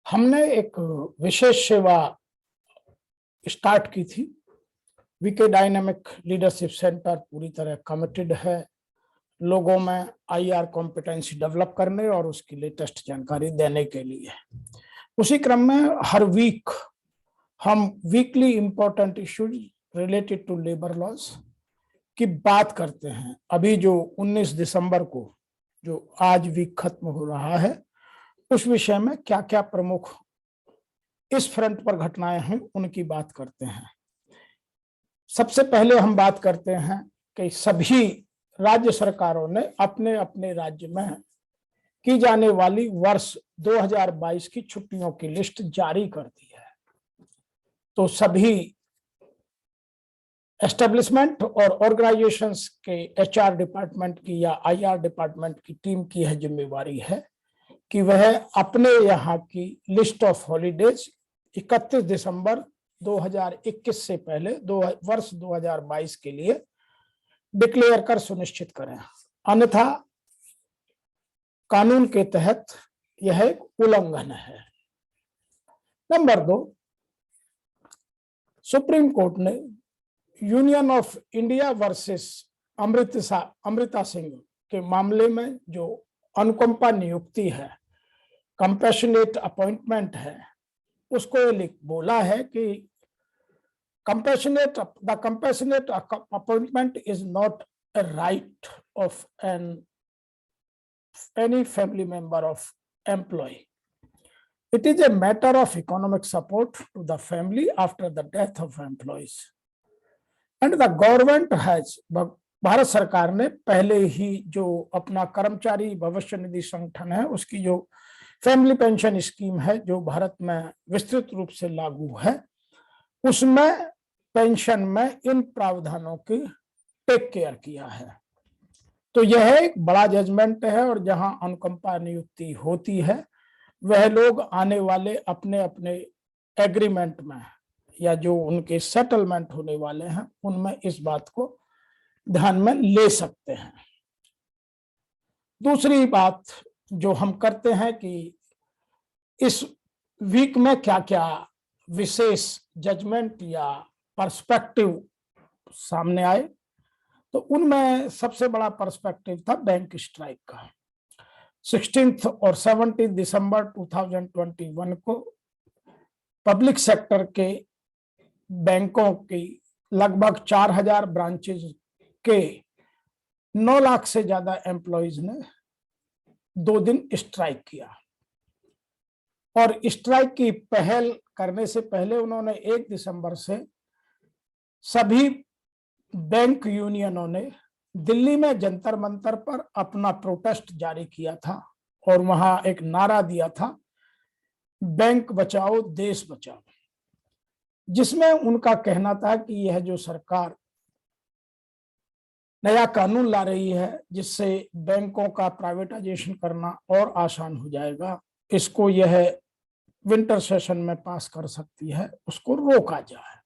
हमने एक विशेष सेवा स्टार्ट की थी। वीके डायनामिक लीडरशिप सेंटर पूरी तरह कमिटेड है लोगों में आईआर कॉम्पिटेंसी डेवलप करने और उसकी लेटेस्ट जानकारी देने के लिए। उसी क्रम में हर वीक हम weekly important issues related to labour laws की बात करते हैं। अभी जो 19 दिसंबर को जो आज वीक खत्म हो रहा है, उस विषय में क्या क्या प्रमुख इस फ्रंट पर घटनाएं हैं उनकी बात करते हैं। सबसे पहले हम बात करते हैं कि सभी राज्य सरकारों ने अपने अपने राज्य में की जाने वाली वर्ष 2022 की छुट्टियों की लिस्ट जारी कर दी है। तो सभी एस्टेब्लिशमेंट और ऑर्गेनाइजेशंस के एचआर डिपार्टमेंट की या आईआर डिपार्टमेंट की टीम की यह जिम्मेवारी है कि वह अपने यहाँ की लिस्ट ऑफ हॉलीडेज 31 दिसंबर 2021 से पहले वर्ष 2022 के लिए डिक्लेयर कर सुनिश्चित करें, अन्यथा कानून के तहत यह एक उल्लंघन है। नंबर 2, सुप्रीम कोर्ट ने union of India versus Amrita Singh के मामले में जो अनुकंपा नियुक्ति है, कंपैशनेट अपॉइंटमेंट है, उसको बोला है कि the compassionate appointment is not a right of any family member of employee. It is a matter of economic support to the family after the death of employees. And the government has, Bharat सरकार ने पहले ही जो अपना कर्मचारी भविष्य निधि संगठन है, उसकी जो फैमिली पेंशन स्कीम है जो भारत में विस्तृत रूप से लागू है, उसमें पेंशन में इन प्रावधानों की टेक केयर किया है। तो यह एक बड़ा जजमेंट है और जहां अनुकंपा नियुक्ति होती है वह लोग आने वाले अपने अपने एग्रीमेंट में या जो उनके सेटलमेंट होने वाले हैं उनमें इस बात को ध्यान में ले सकते हैं। दूसरी बात जो हम करते हैं कि इस वीक में क्या क्या विशेष जजमेंट या पर्सपेक्टिव सामने आए, तो उनमें सबसे बड़ा पर्सपेक्टिव था बैंक स्ट्राइक का। 16 और 17 दिसंबर 2021 को पब्लिक सेक्टर के बैंकों की लगभग 4000 ब्रांचेज के 9 लाख से ज्यादा एम्प्लॉइज ने 2 दिन स्ट्राइक किया और स्ट्राइक की पहल करने से पहले उन्होंने 1 दिसंबर से सभी बैंक यूनियनों ने दिल्ली में जंतर मंतर पर अपना प्रोटेस्ट जारी किया था और वहां एक नारा दिया था, बैंक बचाओ देश बचाओ, जिसमें उनका कहना था कि यह जो सरकार नया कानून ला रही है जिससे बैंकों का प्राइवेटाइजेशन करना और आसान हो जाएगा, इसको यह विंटर सेशन में पास कर सकती है, उसको रोका जाए।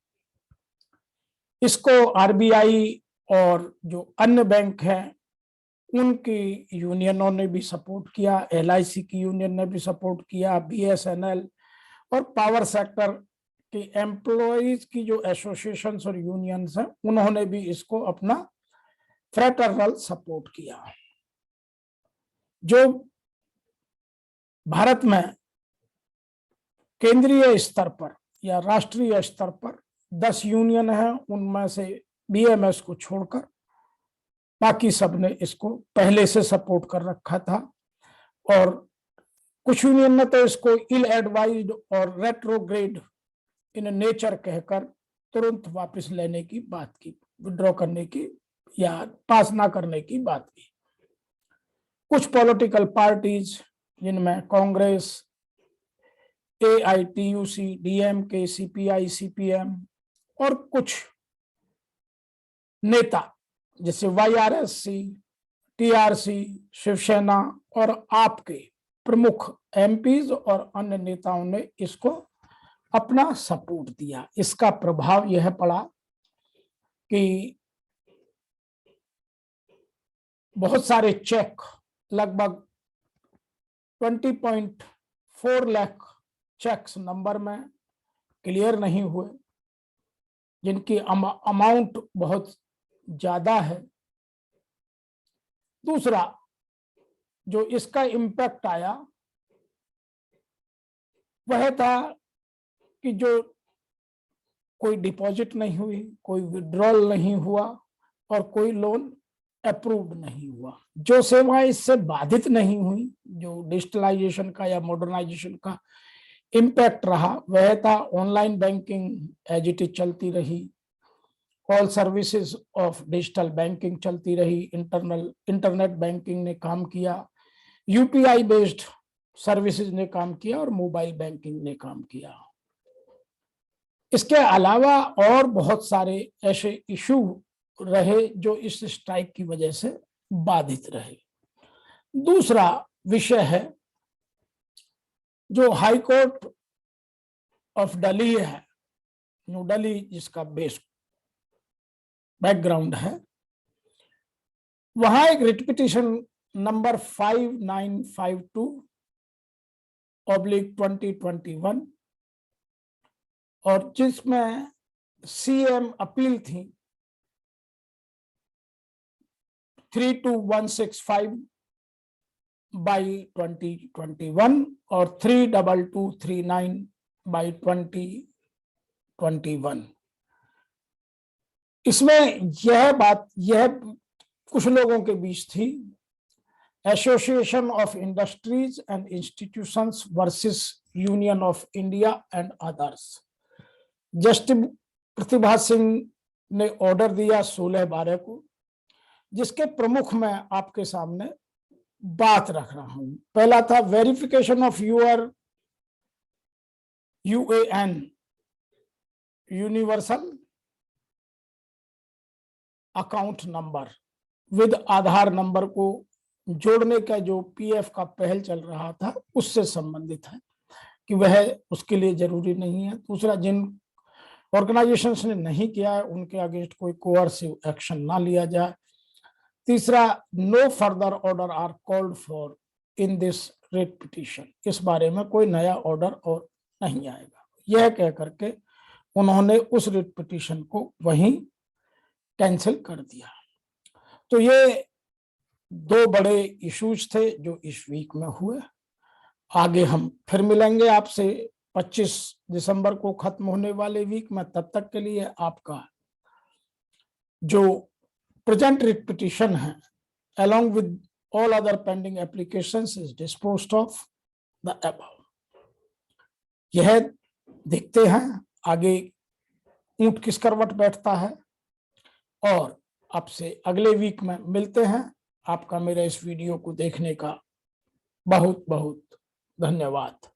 इसको आरबीआई और जो अन्य बैंक हैं उनकी यूनियनों ने भी सपोर्ट किया, एलआईसी की यूनियन ने भी सपोर्ट किया, बीएसएनएल और पावर सेक्टर की एम्प्लॉइज की जो एसोसिएशंस और यूनियंस हैं उन्होंने भी इसको अपना फ्रेटरनल सपोर्ट किया। जो भारत में केंद्रीय स्तर पर या राष्ट्रीय स्तर पर 10 यूनियन हैं, उनमें से बीएमएस को छोड़कर बाकी सब ने इसको पहले से सपोर्ट कर रखा था और कुछ यूनियन ने तो इसको इल एडवाइज्ड और रेट्रोग्रेड इन नेचर कहकर तुरंत वापस लेने की बात की, विड्रॉ करने की या पास ना करने की बात की। कुछ पॉलिटिकल पार्टीज जिनमें Congress, AITUC, DMK, CPI, CPM और कुछ नेता जैसे वाईआरएससी, टीआरसी, शिवसेना और आपके प्रमुख एमपीज और अन्य नेताओं ने इसको अपना सपोर्ट दिया। इसका प्रभाव यह पड़ा कि बहुत सारे चेक, लगभग 20.4 लाख चेक्स नंबर में क्लियर नहीं हुए, जिनकी अमाउंट बहुत ज्यादा है। दूसरा जो इसका इम्पैक्ट आया वह था कि जो कोई डिपॉजिट नहीं हुई, कोई विड्रॉल नहीं हुआ और कोई लोन अप्रूव्ड नहीं हुआ। जो सेवाएं इससे बाधित नहीं हुई, जो डिजिटलाइजेशन का या मॉडर्नाइजेशन का इम्पैक्ट रहा, वह था online banking as it is चलती रही, all services of digital banking चलती रही, इंटरनेट बैंकिंग ने काम किया, यूपीआई बेस्ड सर्विसेज ने काम किया और मोबाइल बैंकिंग ने काम किया। इसके अलावा और बहुत सारे ऐसे इशू रहे जो इस स्ट्राइक की वजह से बाधित रहे। दूसरा विषय है जो हाई कोर्ट ऑफ दिल्ली है, न्यू दिल्ली जिसका बेस बैकग्राउंड है, वहां एक रिट पिटीशन नंबर 5952/2021 और जिसमें सीएम अपील थी 32165/2021 और 32239/2021। इसमें यह कुछ लोगों के बीच थी, association of industries and institutions versus union of India and others. Justice Pratibha Singh ने ऑर्डर दिया 16/12 को, जिसके प्रमुख मैं आपके सामने बात रख रहा हूं। पहला था verification of your UAN universal account number with Aadhaar number को जोड़ने का जो पीएफ का पहल चल रहा था उससे संबंधित है कि वह उसके लिए जरूरी नहीं है। दूसरा, जिन ऑर्गेनाइजेशंस ने नहीं किया है उनके अगेंस्ट कोई कोअर्सिव एक्शन ना लिया जाए। तीसरा, no further order are called for in this writ petition, इस बारे में कोई नया ऑर्डर और नहीं आएगा। यह कह करके उन्होंने उस रिट पिटीशन को वहीं कैंसिल कर दिया। तो ये दो बड़े इश्यूज थे जो इस वीक में हुए। आगे हम फिर मिलेंगे आपसे 25 दिसंबर को खत्म होने वाले वीक में। तब तक के लिए आपका जो प्रेजेंट रिट पिटीशन है along with all other pending applications is disposed of the above। यह देखते हैं आगे ऊंट किस करवट बैठता है और आपसे अगले वीक में मिलते हैं। आपका मेरे इस वीडियो को देखने का बहुत बहुत धन्यवाद।